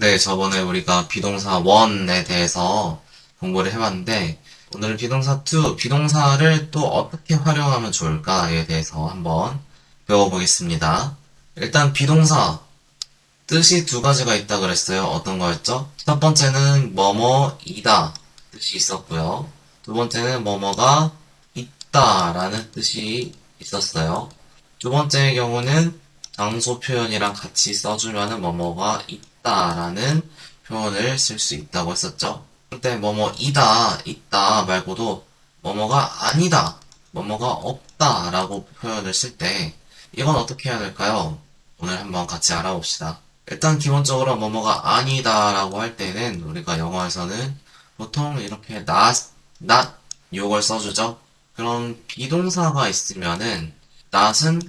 네, 저번에 우리가 비동사 1에 대해서 공부를 해봤는데, 오늘은 비동사 2, 비동사를 또 어떻게 활용하면 좋을까에 대해서 한번 배워보겠습니다. 일단 비동사, 뜻이 두 가지가 있다 그랬어요. 어떤 거였죠? 첫 번째는 뭐뭐이다 뜻이 있었고요. 두 번째는 뭐뭐가 있다라는 뜻이 있었어요. 두 번째의 경우는 장소 표현이랑 같이 써주면은 뭐뭐가 있다라는 표현을 쓸 수 있다고 했었죠. 근데 뭐뭐이다, 있다 말고도 뭐뭐가 아니다, 뭐뭐가 없다라고 표현을 쓸 때 이건 어떻게 해야 될까요? 오늘 한번 같이 알아봅시다. 일단 기본적으로 뭐뭐가 아니다라고 할 때는 우리가 영어에서는 보통 이렇게 not 요걸 써주죠. 그럼 비동사가 있으면은 not은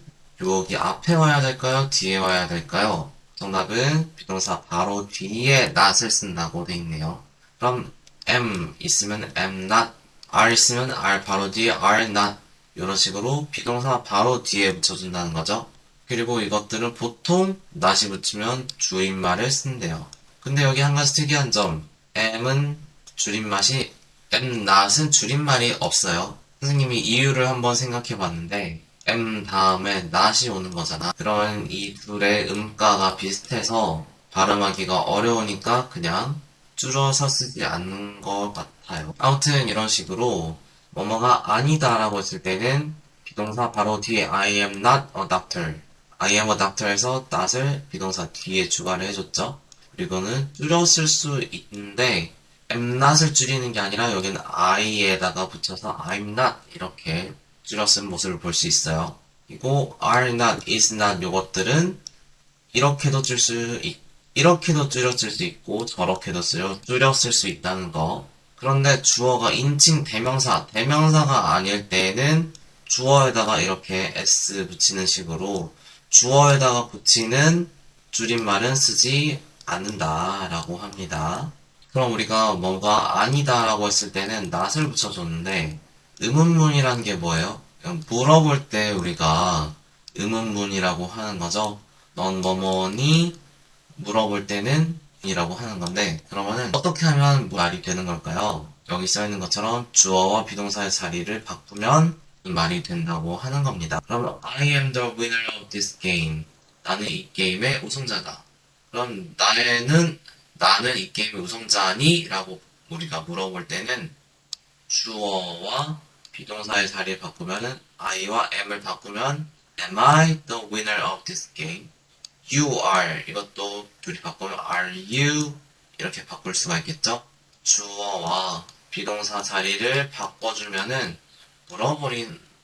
여기 앞에 와야 될까요? 뒤에 와야 될까요? 정답은 비동사 바로 뒤에 not을 쓴다고 돼 있네요. 그럼 am 있으면 am not, are 있으면 are 바로 뒤에 are not 이런 식으로 비동사 바로 뒤에 붙여준다는 거죠. 그리고 이것들은 보통 not이 붙으면 줄임말을 쓴대요. 근데 여기 한 가지 특이한 점, am은 줄임말이 am not은 줄임말이 없어요. 선생님이 이유를 한번 생각해 봤는데 M 다음에 not이 오는 거잖아. 그러면 이 둘의 음가가 비슷해서 발음하기가 어려우니까 그냥 줄여서 쓰지 않는 것 같아요. 아무튼 이런 식으로 뭐뭐가 아니다라고 했을 때는 비동사 바로 뒤에 I am not a doctor. I am a doctor에서 not을 비동사 뒤에 추가를 해줬죠. 그리고는 줄여 쓸 수 있는데 am not을 줄이는 게 아니라 여기는 I에다가 붙여서 I'm not 이렇게 줄여 쓴 모습을 볼 수 있어요. 그리고 are not, is not 요것들은 이렇게도 이렇게도 줄여 쓸 수 있고 저렇게도 줄여 쓸 수 있다는 거. 그런데 주어가 인칭 대명사가 아닐 때에는 주어에다가 이렇게 s 붙이는 식으로 주어에다가 붙이는 줄임말은 쓰지 않는다라고 합니다. 그럼 우리가 뭐가 아니다라고 했을 때는 not을 붙여줬는데 의문문이란 게 뭐예요? 물어볼 때 우리가 의문문이라고 하는 거죠. 넌 뭐뭐니? 물어볼 때는 이라고 하는 건데 그러면은 어떻게 하면 말이 되는 걸까요? 여기 써있는 것처럼 주어와 비동사의 자리를 바꾸면 말이 된다고 하는 겁니다. 그러면 I am the winner of this game. 나는 이 게임의 우승자다. 그럼 나는 이 게임의 우승자니? 라고 우리가 물어볼 때는 주어와 비동사의 자리를 바꾸면은 I와 am을 바꾸면 Am I the winner of this game? You are 이것도 둘이 바꾸면 Are you 이렇게 바꿀 수가 있겠죠? 주어와 비동사 자리를 바꿔주면은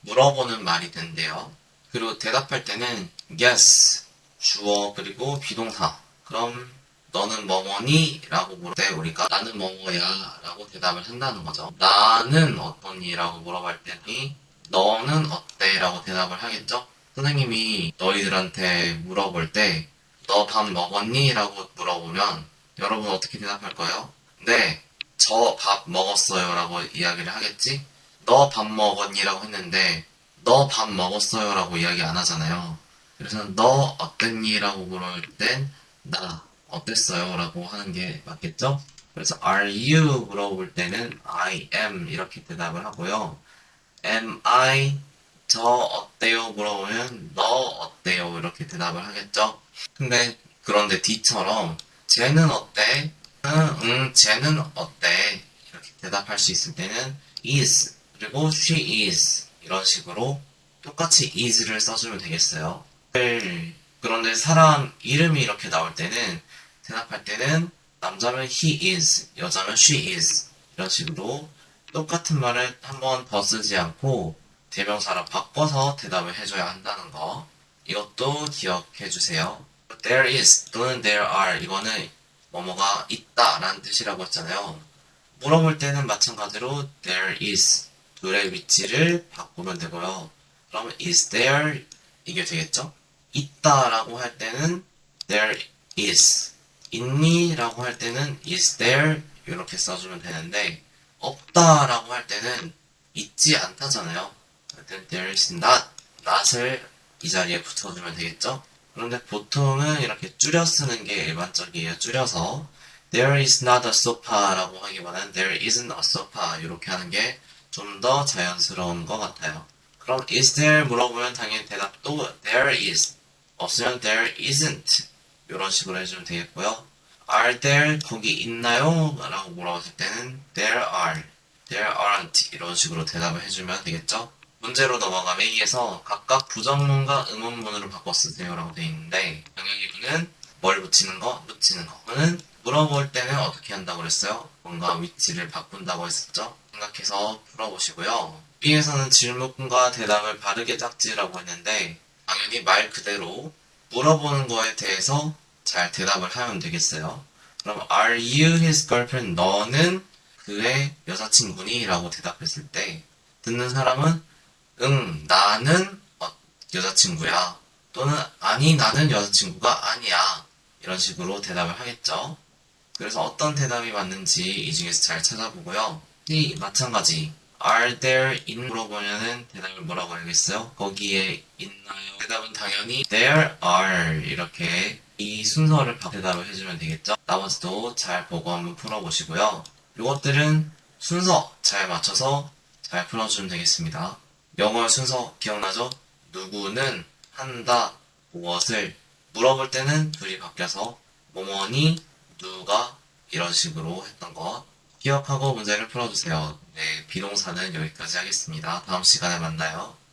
물어보는 말이 된대요. 그리고 대답할 때는 yes 주어 그리고 비동사 그럼 너는 뭐뭐니? 라고 물을 때 우리가 나는 뭐뭐야 라고 대답을 한다는 거죠. 나는 어떠니? 라고 물어볼 때니 너는 어때? 라고 대답을 하겠죠? 선생님이 너희들한테 물어볼 때 너 밥 먹었니? 라고 물어보면 여러분 어떻게 대답할 거예요? 네, 저 밥 먹었어요 라고 이야기를 하겠지? 너 밥 먹었니? 라고 했는데 너 밥 먹었어요 라고 이야기 안 하잖아요. 그래서 너 어땠니? 라고 물을 땐 나 어땠어요? 라고 하는 게 맞겠죠? 그래서 are you 물어볼 때는 I am 이렇게 대답을 하고요. am I 저 어때요? 물어보면 너 어때요? 이렇게 대답을 하겠죠? 그런데 D처럼 쟤는 어때? 쟤는 어때? 이렇게 대답할 수 있을 때는 is 그리고 she is 이런 식으로 똑같이 is를 써주면 되겠어요. 그런데 사람 이름이 이렇게 나올 때는 대답할 때는 남자면 he is, 여자면 she is 이런 식으로 똑같은 말을 한 번 더 쓰지 않고 대명사로 바꿔서 대답을 해줘야 한다는 거 이것도 기억해 주세요. There is 또는 there are 이거는 뭐뭐가 있다 라는 뜻이라고 했잖아요. 물어볼 때는 마찬가지로 there is 둘의 위치를 바꾸면 되고요. 그러면 is there 이게 되겠죠? 있다라고 할 때는 there is 있니? 라고 할 때는 is there 이렇게 써주면 되는데 없다라고 할 때는 있지 않다잖아요. there is not not을 이 자리에 붙여주면 되겠죠? 그런데 보통은 이렇게 줄여 쓰는 게 일반적이에요. 줄여서 There is not a sofa라고 하기보다는 There isn't a sofa 이렇게 하는 게 좀 더 자연스러운 것 같아요. 그럼 is there 물어보면 당연히 대답도 there is, 없으면 there isn't 이런 식으로 해주면 되겠고요. Are there 거기 있나요? 라고 물어봤을 때는 there are, there aren't 이런 식으로 대답을 해주면 되겠죠. 문제로 넘어가면 A에서 각각 부정문과 의문문으로 바꿔 쓰세요 라고 되어 있는데 영역이분은 뭘 붙이는 거, 묻히는 거. 는 물어볼 때는 어떻게 한다고 그랬어요? 뭔가 위치를 바꾼다고 했었죠? 생각해서 풀어보시고요. B에서는 질문과 대답을 바르게 짝지라고 했는데 당연히 말 그대로 물어보는 거에 대해서 잘 대답을 하면 되겠어요. 그럼 Are you his girlfriend? 너는 그의 여자친구니? 라고 대답했을 때 듣는 사람은 응, 나는 여자친구야. 또는 아니, 나는 여자친구가 아니야. 이런 식으로 대답을 하겠죠. 그래서 어떤 대답이 맞는지 이 중에서 잘 찾아보고요. C, 마찬가지. Are there in 물어보면은 대답을 뭐라고 하겠어요? 거기에 있나요? 대답은 당연히 there are 이렇게 이 순서를 대답을 해주면 되겠죠. 나머지도 잘 보고 한번 풀어보시고요. 이것들은 순서 잘 맞춰서 잘 풀어주면 되겠습니다. 영어 순서 기억나죠? 누구는 한다, 무엇을 물어볼 때는 둘이 바뀌어서 뭐뭐니, 누가 이런 식으로 했던 것 기억하고 문제를 풀어주세요. 네, 비동사는 여기까지 하겠습니다. 다음 시간에 만나요.